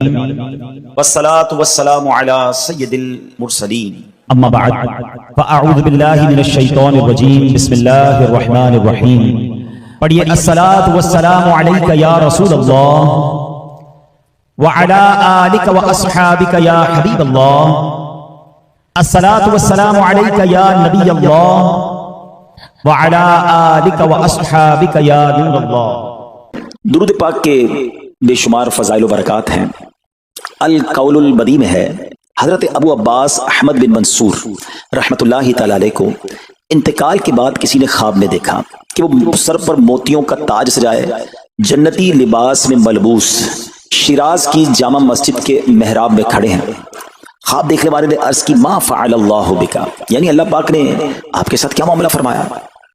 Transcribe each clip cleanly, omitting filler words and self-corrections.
والصلاة والسلام على سید المرسلین اما بعد فاعوذ باللہ من الشیطان الرجیم بسم اللہ الرحمن الرحیم پڑھیے الصلاة والسلام علیک یا رسول اللہ وعلی آلک واصحابک یا حبیب اللہ الصلاة والسلام علیک یا نبی اللہ وعلی آلک واصحابک یا نور اللہ۔ درود پاک کے بے شمار فضائل و برکات ہیں۔ القول البدی میں ہے حضرت ابو عباس احمد بن منصور رحمت اللہ تعالی علیہ کو انتقال کے بعد کسی نے خواب میں دیکھا کہ وہ سر پر موتیوں کا تاج سجائے، جنتی لباس میں ملبوس، شیراز کی جامع مسجد کے محراب میں کھڑے ہیں۔ خواب دیکھنے والے نے عرض کی ما فعل اللہ بکا، یعنی اللہ پاک نے آپ کے ساتھ کیا معاملہ فرمایا؟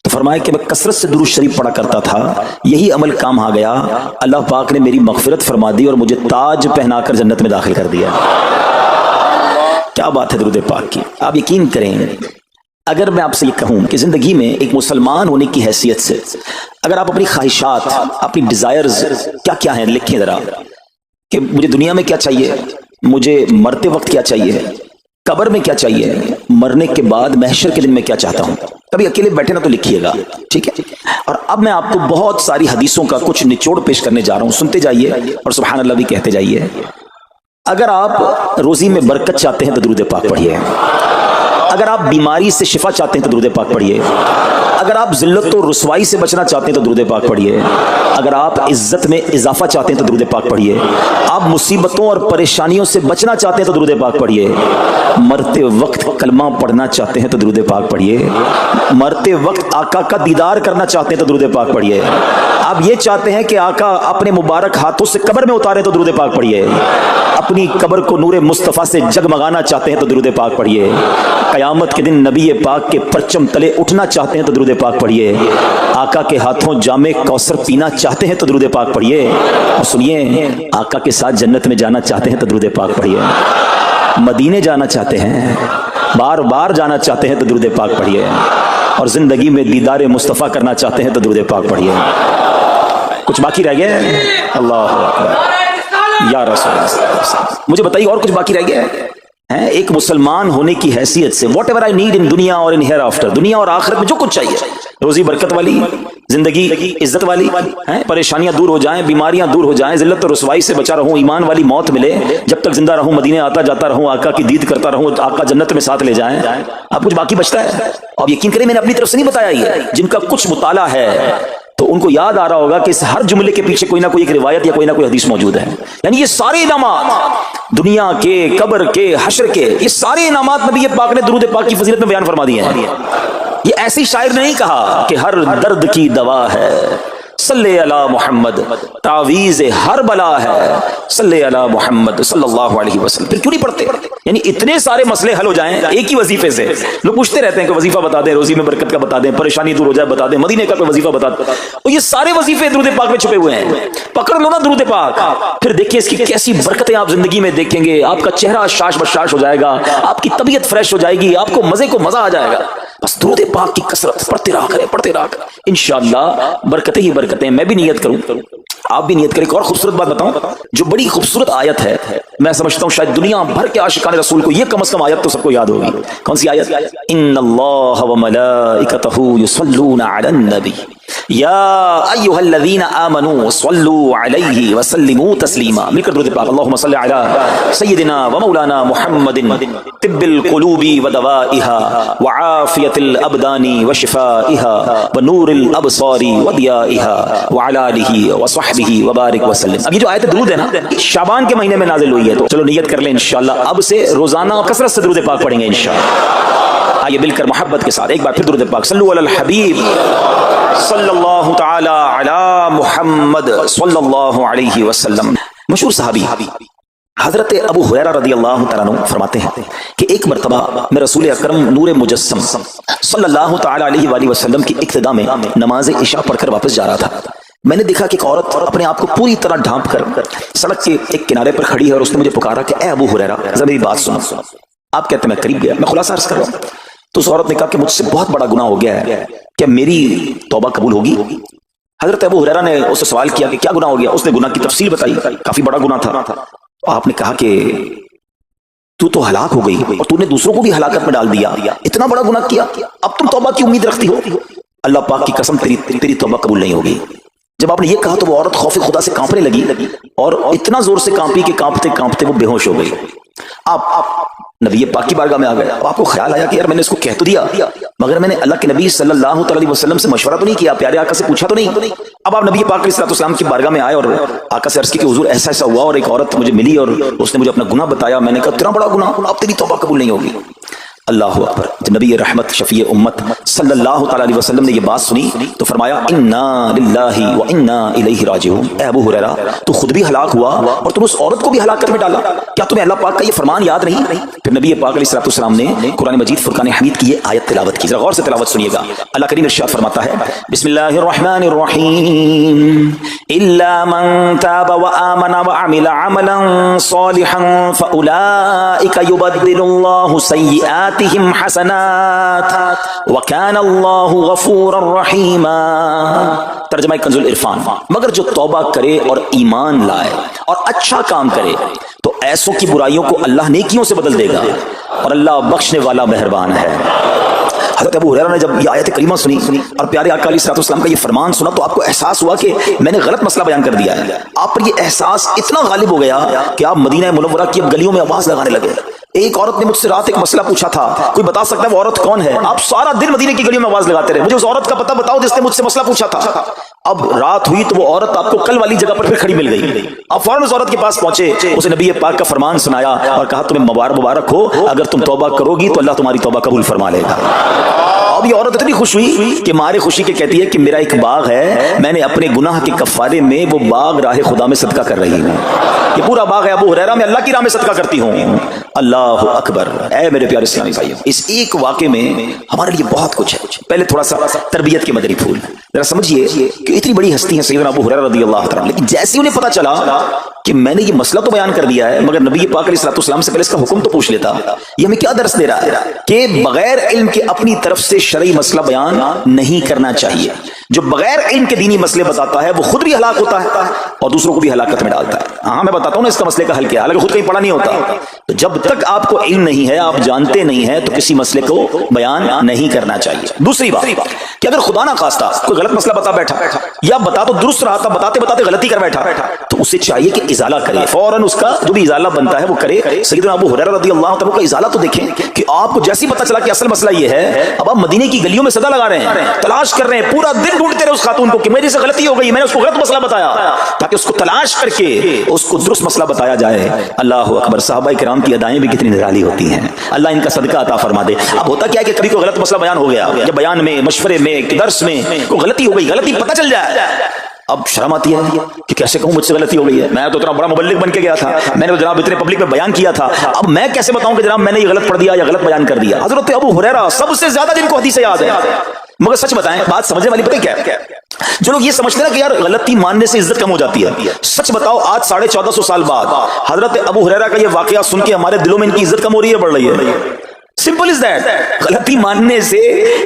تو فرمایا کہ میں کثرت سے درود شریف پڑھا کرتا تھا، یہی عمل کام آ گیا، اللہ پاک نے میری مغفرت فرما دی اور مجھے تاج پہنا کر جنت میں داخل کر دیا۔ کیا بات ہے درود پاک کی! آپ یقین کریں، اگر میں آپ سے یہ کہوں کہ زندگی میں ایک مسلمان ہونے کی حیثیت سے اگر آپ اپنی خواہشات، اپنی ڈیزائرز کیا کیا ہیں لکھیں ذرا، کہ مجھے دنیا میں کیا چاہیے، مجھے مرتے وقت کیا چاہیے، قبر میں کیا چاہیے، مرنے کے بعد محشر کے دن میں کیا چاہتا ہوں، کبھی اکیلے بیٹھے نہ تو لکھیے گا، ٹھیک ہے؟ اور اب میں آپ کو بہت ساری حدیثوں کا کچھ نچوڑ پیش کرنے جا رہا ہوں، سنتے جائیے اور سبحان اللہ بھی کہتے جائیے۔ اگر آپ روزی میں برکت چاہتے ہیں تو درود پاک پڑھیے، اگر آپ بیماری سے شفا چاہتے ہیں تو درود پاک پڑھیے، اگر آپ ذلت و رسوائی سے بچنا چاہتے ہیں تو درود پاک پڑھیے، اگر آپ عزت میں اضافہ چاہتے ہیں تو درود پاک پڑھیے، آپ مصیبتوں اور پریشانیوں سے بچنا چاہتے ہیں تو درود پاک پڑھیے، مرتے وقت کلمہ پڑھنا چاہتے ہیں تو درود پاک پڑھیے، مرتے وقت آقا کا دیدار کرنا چاہتے ہیں تو درود پاک پڑھیے، آپ یہ چاہتے ہیں کہ آقا اپنے مبارک ہاتھوں سے قبر میں اتارے تو درود پاک پڑھیے، اپنی قبر کو نور مصطفیٰ سے جگمگانا چاہتے ہیں تو درود پاک پڑھیے، قیامت کے دن نبی پاک کے پرچم تلے اٹھنا چاہتے ہیں تو درود پاک پڑھیے، آقا کے ہاتھوں جام کوثر پینا چاہتے ہیں تو درود پاک پڑھیے، اور سنیے آقا کے ساتھ جنت میں جانا چاہتے ہیں تو درود پاک پڑھیے، مدینے جانا چاہتے ہیں، بار بار جانا چاہتے ہیں تو درود پاک پڑھیے، اور زندگی میں دیدار مصطفیٰ کرنا چاہتے ہیں تو درود پاک پڑھیے۔ کچھ باقی رہ گیا ہے؟ اللہ اکبر یا رسول اللہ، مجھے بتائیے اور کچھ باقی رہ گیا ہے؟ ایک مسلمان ہونے کی حیثیت سے what ever I need in دنیا اور ان ہیئر آفٹر، دنیا اور آخرت میں جو کچھ چاہیے، روزی برکت والی زندگی، عزت والی، پریشانیاں دور ہو جائیں، بیماریاں دور ہو جائیں، ذلت اور رسوائی سے بچا رہوں، ایمان والی موت ملے، جب تک زندہ رہوں مدینے آتا جاتا رہوں، آقا کی دید کرتا رہوں، آقا جنت میں ساتھ لے جائیں۔ آپ کچھ باقی بچتا ہے؟ اور یقین کریں میں نے اپنی طرف سے نہیں بتایا، یہ جن کا کچھ مطالعہ ہے تو ان کو یاد آ رہا ہوگا کہ اس ہر جملے کے پیچھے کوئی نہ کوئی ایک روایت یا کوئی نہ کوئی حدیث موجود ہے، یعنی یہ سارے انعامات دنیا کے، قبر کے، حشر کے، یہ سارے انعامات نبی پاک نے درود پاک کی فضیلت میں بیان فرما دیے ہیں۔ یہ ایسی شاعر نے نہیں کہا کہ ہر درد کی دوا ہے صلی علی محمد، تعویذ ہر بلا ہے صلی علی محمد صلی اللہ علیہ وسلم، پھر کیوں نہیں پڑھتے؟ یعنی اتنے سارے مسئلے حل ہو جائیں ایک ہی وظیفے سے۔ لوگ پوچھتے رہتے ہیں کہ وظیفہ بتا دیں، روزی میں برکت کا بتا دیں، پریشانی دور ہو جائے بتا دیں، مدینے کا کوئی وظیفہ بتا دیں، اور یہ سارے وظیفے درود پاک میں چھپے ہوئے ہیں۔ پکڑ لو نا درود پاک، پھر دیکھیں اس کی کیسی برکتیں آپ زندگی میں دیکھیں گے، آپ کا چہرہ شاش بشاش ہو جائے گا، آپ کی طبیعت فریش ہو جائے گی، آپ کو مزے کو مزہ آ جائے گا۔ بس درود پاک کی کثرت پڑھتے رہا کریں، پڑھتے رہا کریں، انشاءاللہ برکتیں ہی برکتیں۔ میں بھی نیت کروں، آپ بھی نیت کریں۔ ایک اور خوبصورت بات بتاؤں جو بڑی خوبصورت آیت ہے، میں سمجھتا ہوں شاید دنیا بھر کے عاشقان رسول کو یہ کم از کم آیت تو سب کو یاد ہوگی۔ کون سی آیت؟ ان اللہ وملائکتہ یصلون علی النبی یا ایھا الذین آمنوا صلوا علیہ وسلموا تسلیما۔ مل کر درود پاک، اللہم صل علی سیدنا ومولانا محمد طب القلوب ودوائها وعافیۃ الابدان وشفائها ونور الابصار وضیائها وعلی آلہ وصحبہ وبارک وسلم۔ اب یہ جو آیت درود ہے نا، شعبان کے مہینے میں نازل ہوئی ہے، تو چلو نیت کر لیں انشاءاللہ اب سے روزانہ کثرت سے درود پاک پڑھیں گے انشاءاللہ۔ آئیے مل کر محبت کے ساتھ ایک بار پھر درود پاک، صلو علی الحبیب صلی اللہ تعالی علی محمد صلی اللہ علیہ وسلم۔ مشہور صحابی حضرت ابو ہریرہ رضی اللہ تعالیٰ عنہ فرماتے ہیں کہ ایک مرتبہ میں رسول اکرم نور مجسم صلی اللہ تعالی علیہ وآلہ وسلم کی اقتداء میں نماز عشاء پڑھ کر واپس جا رہا تھا۔ میں نے دیکھا کہ ایک عورت اپنے آپ کو پوری طرح ڈھانپ کر سڑک کے ایک کنارے پر کھڑی ہے، اور اس نے مجھے پکارا کہ اے ابو ہریرہ ذرا میری بات سنو۔ آپ کہتے ہیں میں قریب گیا، میں خلاصہ عرض کر رہا ہوں، تو اس عورت نے کہا کہ مجھ سے بہت بڑا گناہ ہو گیا ہے، کیا میری توبہ قبول ہوگی؟ حضرت ابو ہریرہ نے اس سے سوال کیا کہ کیا گناہ ہو گیا؟ اس نے گناہ کی تفصیل بتائی، کافی بڑا گناہ تھا۔ آپ نے کہا کہ تو ہلاک ہو گئی اور تو نے دوسروں کو بھی ہلاکت میں ڈال دیا, اتنا بڑا گناہ کیا, اب تم توبہ کی امید رکھتی ہو؟ اللہ پاک کی قسم تیری توبہ قبول نہیں ہوگی. جب آپ نے یہ کہا تو وہ عورت خوف خدا سے کانپنے لگی اور اتنا زور سے کانپی کہ کانپتے کانپتے وہ بے ہوش ہو گئی. آپ نبی پاک کی بارگاہ میں آ گئے. اب آپ کو خیال آیا کہ یار میں نے اس کو کہہ تو دیا, مگر میں نے اللہ کے نبی صلی اللہ علیہ وسلم سے مشورہ تو نہیں کیا, پیارے آقا سے پوچھا تو نہیں. اب آپ نبی پاک علیہ السلام کی بارگاہ میں آئے اور آقا سے عرض کی کہ حضور ایسا ایسا ہوا اور ایک عورت مجھے ملی اور اس نے مجھے اپنا گناہ بتایا. میں نے کہا اتنا بڑا گناہ, اب تیری توبہ قبول نہیں ہوگی. اللہ اکبر. جب نبی رحمت شفیع امت صلی اللہ تعالی علیہ وسلم نے یہ بات سنی تو فرمایا انا للہ و انا الیہ راجعون. اے ابو ہریرہ, تو خود بھی ہلاک ہوا اور تم اس عورت کو بھی ہلاکت میں ڈالا, کیا تمہیں اللہ پاک کا یہ فرمان یاد نہیں؟ پھر نبی پاک علیہ السلام نے قرآن مجید فرقان حمید کی یہ آیت تلاوت کی. ذرا غور سے تلاوت سنیے گا. اللہ کریم ارشاد فرماتا ہے بسم اللہ الرحمن الرحیم الا من تاب وآمن وعمل عملا صالحا فاولئک یبدل اللہ سیئات حسنات وکان اللہ غفورا رحیما. ترجمہ کنز العرفان. مگر جو توبہ کرے اور ایمان لائے اور اچھا کام کرے تو ایسوں کی برائیوں کو اللہ نیکیوں سے بدل دے گا اور اللہ بخشنے والا مہربان ہے. حضرت ابو ہریرہ نے جب یہ آیت کریمہ سنی اور پیارے آقا علیہ السلام کا یہ فرمان سنا تو آپ کو احساس ہوا کہ میں نے غلط مسئلہ بیان کر دیا ہے. آپ پر یہ احساس اتنا غالب ہو گیا کہ آپ مدینہ منورہ کی اب گلیوں میں آواز لگانے لگے. ایک عورت نے مجھ سے رات ایک مسئلہ پوچھا تھا, کوئی بتا سکتا ہے وہ عورت کون ہے؟ آپ سارا دن مدینے کی گلیوں میں آواز لگاتے رہے, مجھے اس عورت کا پتہ بتاؤ جس نے مجھ سے مسئلہ پوچھا تھا. اب رات ہوئی تو وہ عورت آپ کو کل والی جگہ پر پھر کھڑی مل گئی. آپ فوراً اس عورت کے پاس پہنچے, اسے نبی پاک کا فرمان سنایا اور کہا تمہیں مبارک ہو, اگر تم توبہ کرو گی تو اللہ تمہاری توبہ قبول فرما لے گا. اب یہ عورت اتنی خوش ہوئی کہ مارے خوشی کے کہتی ہے کہ میرا ایک باغ ہے, میں نے اپنے گناہ کے کفارے میں وہ باغ راہ خدا میں صدقہ کر رہی ہوں. یہ پورا باغ ہے ابو ہریرہ, میں اللہ کی راہ میں صدقہ کرتی ہوں. اللہ اکبر. اے میرے پیارے اسلامی بھائیو, اس ایک واقعے میں ہمارے لیے بہت کچھ ہے. پہلے تھوڑا سا تربیت کے مدری پھول ذرا سمجھیے کہ اتنی بڑی ہستی ہیں سیدنا ابو ہریرہ رضی اللہ تعالیٰ, لیکن جیسے انہیں پتا چلا کہ میں نے یہ مسئلہ تو بیان کر دیا ہے مگر نبی پاک علیہ السلام سے پہلے اس کا حکم تو پوچھ لیتا, یہ ہمیں کیا درس دے رہا ہے کہ بغیر علم کے اپنی طرف سے شرعی مسئلہ بیان نہیں کرنا چاہیے. جو بغیر علم کے دینی مسئلے بتاتا ہے وہ خود بھی ہلاک ہوتا ہے اور دوسروں کو بھی ہلاکت میں ڈالتا ہے. ہاں میں بتاتا ہوں نا اس کا مسئلے کا حل کیا, حالانکہ خود کہیں پڑھا نہیں ہوتا. تو جب تک آپ کو علم نہیں ہے, آپ جانتے نہیں ہیں, تو کسی مسئلے کو بیان نہیں کرنا چاہیے. دوسری بات کہ اگر خدا نہ خواستہ کوئی غلط مسئلہ بتا بیٹھا یا بتا تو درست رہا تھا, بتاتے بتاتے غلطی کر بیٹھا, تو اسے چاہیے کہ ازالہ کرے, فوراً اس کا جو بھی ازالہ بنتا ہے وہ کرے. سیدنا ابو ہریرہ رضی اللہ عنہ کا ازالہ تو دیکھیں کہ آپ کو جیسے ہی پتہ چلا کہ اصل مسئلہ یہ ہے, اب آپ مدینے کی گلیوں میں صدا لگا رہے ہیں, تلاش کر رہے ہیں, پورا دن ڈھونڈتے رہے اس خاتون کو کہ میری سے غلطی ہو گئی, میں نے اس کو غلط مسئلہ بتایا, تاکہ اس کو تلاش کر کے اس کو درست مسئلہ بتایا جائے. اللہ اکبر. صحابہ کرام کی ادائیں بھی کتنی نرالی ہوتی ہیں, اللہ ان کا صدقہ عطا فرما دے. اب ہوتا کیا ہے کہ کبھی کوئی غلط مسئلہ بیان ہو گیا یا بیان میں, مشورے میں, درس میں کوئی غلطی ہو گئی, غلطی پتہ چل جائے, اب شرم آتی ہے کہ کیسے کہوں مجھ سے غلطی ہو گئی ہے, میں تو اتنا بڑا مبلغ بن کے گیا تھا, میں نے تو جناب اتنے پبلک میں بیان کیا تھا, اب میں کیسے بتاؤں کہ جناب میں نے یہ غلط پڑھ دیا یا غلط بیان کر دیا. حضرت ابو ہریرہ سب سے زیادہ جن کو حدیث یاد ہے, مگر سچ بتائیں بات سمجھنے والی پتہ کیا ہے, جو لوگ یہ سمجھتے ہیں کہ یار غلطی ماننے سے عزت کم ہو جاتی ہے, سچ بتاؤ آج 1450 سال بعد حضرت ابو ہریرہ کا یہ واقعہ سن کے ہمارے دلوں میں ان کی عزت کم ہو رہی ہے, بڑھ رہی ہے. Simple is that. غلطی ماننے سے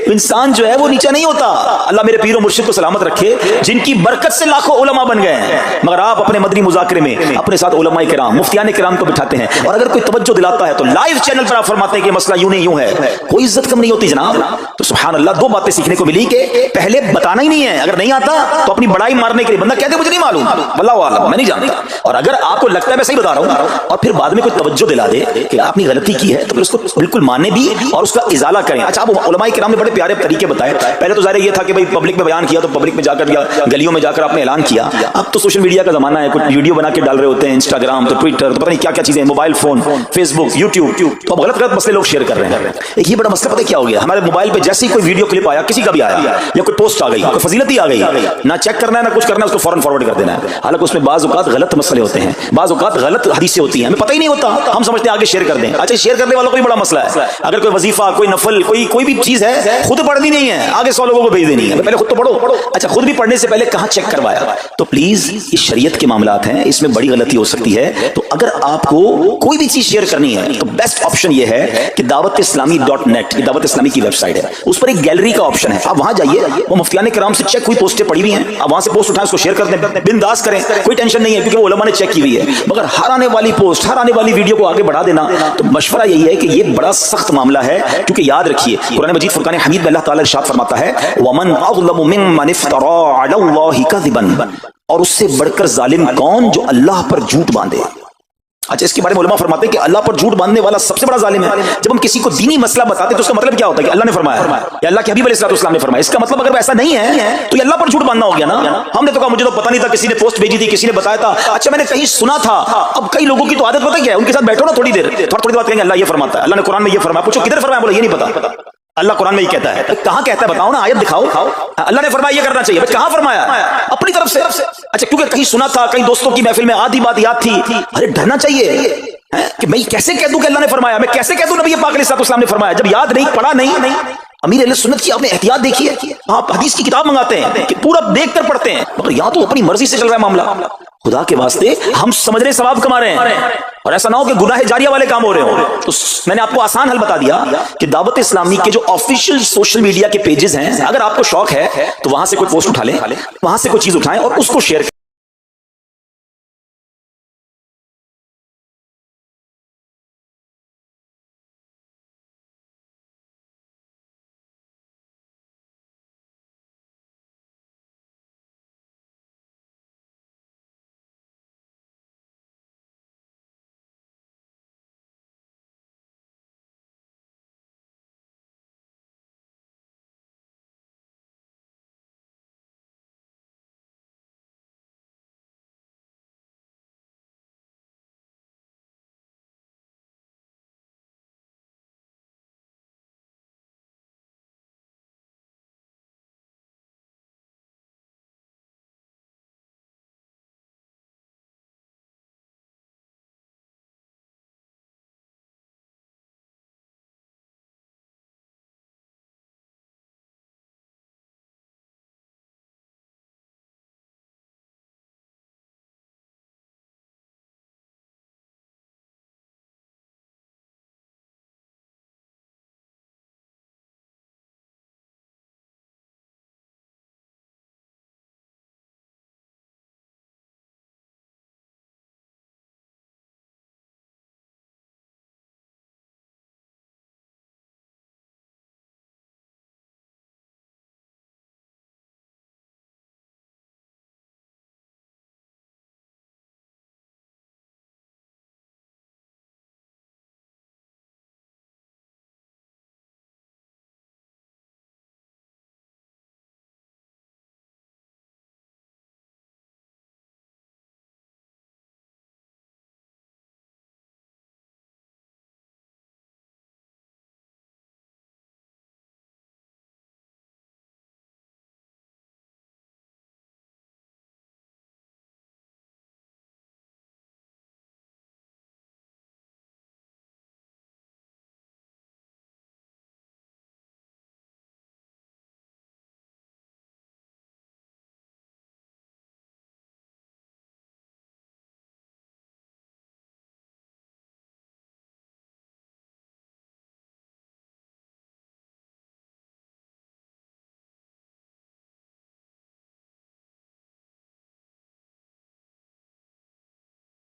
انسان جو ہے وہ نیچا نہیں ہوتا. اللہ میرے پیر و مرشد کو سلامت رکھے, جن کی برکت سے لاکھوں علماء بن گئے ہیں, مگر آپ اپنے مدنی مذاکرے میں اپنے ساتھ علماء کرام, مفتیان کرام کو بٹھاتے ہیں, اور اگر کوئی توجہ دلاتا ہے تو لائیو چینل پر آپ فرماتے ہیں کہ مسئلہ یوں نہیں یوں ہے, کوئی عزت کم نہیں ہوتی جناب. تو سبحان اللہ, دو باتیں سیکھنے کو ملی کہ پہلے بتانا ہی نہیں ہے, اگر نہیں آتا تو اپنی بڑائی مارنے کے لیے بندہ کہتے مجھے نہیں معلوم, واللہ اعلم میں نہیں جانتا, اور اگر آپ کو لگتا ہے میں صحیح بتا رہا ہوں اور پھر بعد میں کوئی توجہ دلا دے کہ آپ نے غلطی کی ہے, تو پھر اس کو بالکل ماننے بھی اور اس کا ازالہ کریں. اچھا, آپ علماء کرام نے بڑے پیارے طریقے بتائے. پہلے تو ظاہر یہ تھا کہ بھائی پبلک میں بیان کیا تو پبلک میں جا کر گلیوں میں جا کر آپ نے اعلان کیا. اب تو سوشل میڈیا کا زمانہ ہے, کچھ ویڈیو بنا کے ڈال رہے ہوتے ہیں, انسٹاگرام تو ٹویٹر تو پتہ نہیں کیا کیا چیزیں, موبائل فون, فیس بک, یوٹیوب, تو اب غلط مسئلے لوگ شیئر کر رہے ہیں. ایک یہ بڑا مسئلہ پتہ کیا ہو گیا, ہمارے موبائل پہ جیسے ہی کوئی ویڈیو کلپ آیا, کسی کا بھی آیا, یا کوئی پوسٹ آ گئی, کوئی فضیلت ہی آ گئی, نہ چیک کرنا ہے نہ کچھ کرنا ہے, اس کو فوراً فارورڈ کر دینا ہے. حالانکہ اس میں بعض اوقات غلط مسئلے ہوتے ہیں, بعض اوقات غلط حدیثیں ہوتی ہیں, ہمیں پتہ ہی نہیں ہوتا, ہم سمجھتے ہیں آگے شیئر کر دیں. اچھا, شیئر کرنے والوں کو بھی بڑا مسئلہ ہے, اگر کوئی وظیفہ، کوئی نفل، کوئی بھی چیز ہے خود پڑھنی نہیں ہے، آگے 100 لوگوں کو بھیج دینی ہے، پہلے خود تو پڑھو۔ اچھا خود بھی پڑھنے سے پہلے کہاں چیک کروایا؟ تو پلیز یہ شریعت کے معاملات ہیں، اس میں بڑی غلطی ہو سکتی ہے۔ تو اگر آپ کو کوئی بھی چیز شیئر کرنی ہے تو بیسٹ آپشن یہ ہے کہ دعوت اسلامی .net، یہ دعوت اسلامی کی ویب سائٹ ہے، اس پر ایک گیلری کا آپشن ہے، آپ وہاں جائیے، وہ مفتیان کرام سے چیک ہوئی پوسٹیں پڑی ہوئی ہیں، آپ وہاں سے پوسٹ اٹھائیں، اس کو شیئر کر دیں، بنداز کریں، کوئی ٹینشن نہیں ہے، کیونکہ وہ علماء نے چیک کی ہوئی ہے۔ مگر ہر آنے والی پوسٹ، ہر آنے والی ویڈیو کو آگے بڑھا دینا، تو مشورہ یہی ہے کہ یہ بڑا سخت معاملہ ہے، کیونکہ یاد رکھیے قرآن مجید فرقان حمید میں اللہ تعالیٰ ارشاد فرماتا ہے وَمَنْ أَظْلَمُ مِمَّنِ افْتَرَىٰ عَلَى اللَّهِ كَذِبًا، اور اس سے بڑھ کر ظالم کون جو اللہ پر جھوٹ باندھے۔ اچھا اس کے بارے میں علماء فرماتے ہیں کہ اللہ پر جھوٹ باندھنے والا سب سے بڑا ظالم ہے۔ جب ہم کسی کو دینی مسئلہ بتاتے ہیں تو اس کا مطلب کیا ہوتا ہے کہ اللہ نے فرمایا یا اللہ کے حبیب علیہ الصلوۃ والسلام نے فرمایا، اس کا مطلب اگر ایسا نہیں ہے تو یہ اللہ پر جھوٹ باندھنا ہو گیا نا۔ ہم نے تو کہا مجھے تو پتہ نہیں تھا، کسی نے پوسٹ بھیجی تھی، کسی نے بتایا تھا، اچھا میں نے کہیں سنا تھا۔ اب کئی لوگوں کی تو عادت پتہ کیا ہے، ان کے ساتھ بیٹھو نا تھوڑی دیر، تھوڑی بات کہیں گے اللہ یہ فرماتا ہے، اللہ نے قرآن میں یہ فرمایا، پوچھو کدھر فرمایا، بولے یہ نہیں پتا، اللہ قرآن میں یہ کہتا ہے۔ کہاں کہتا ہے بتاؤ نا، آیت دکھاؤ، اللہ نے فرمایا یہ کرنا چاہیے، کہاں فرمایا؟ اپنی طرف سے۔ اچھا کیونکہ کہیں سنا تھا، کہیں دوستوں کی محفل میں آدھی بات یاد تھی، ارے ڈرنا چاہیے کہ میں کیسے کہہ دوں کہ اللہ نے فرمایا، میں کیسے کہہ دوں نبی پاک علیہ الصلوۃ والسلام نے فرمایا، جب یاد نہیں، پڑھا نہیں۔ امیر اہل سنت کی آپ نے احتیاط دیکھی ہے، آپ حدیث کی کتاب منگاتے ہیں کہ پورا دیکھ کر پڑھتے ہیں، مگر یہاں تو اپنی مرضی سے چل رہا ہے معاملہ۔ خدا کے واسطے ہم سمجھ رہے ثواب کما رہے ہیں، اور ایسا نہ ہو کہ گناہ جاریہ والے کام ہو رہے ہوں۔ تو میں نے آپ کو آسان حل بتا دیا کہ دعوت اسلامی کے جو آفیشیل سوشل میڈیا کے پیجز ہیں، اگر آپ کو شوق ہے تو وہاں سے کوئی پوسٹ اٹھا لیں، وہاں سے کوئی چیز اٹھائیں اور اس کو شیئر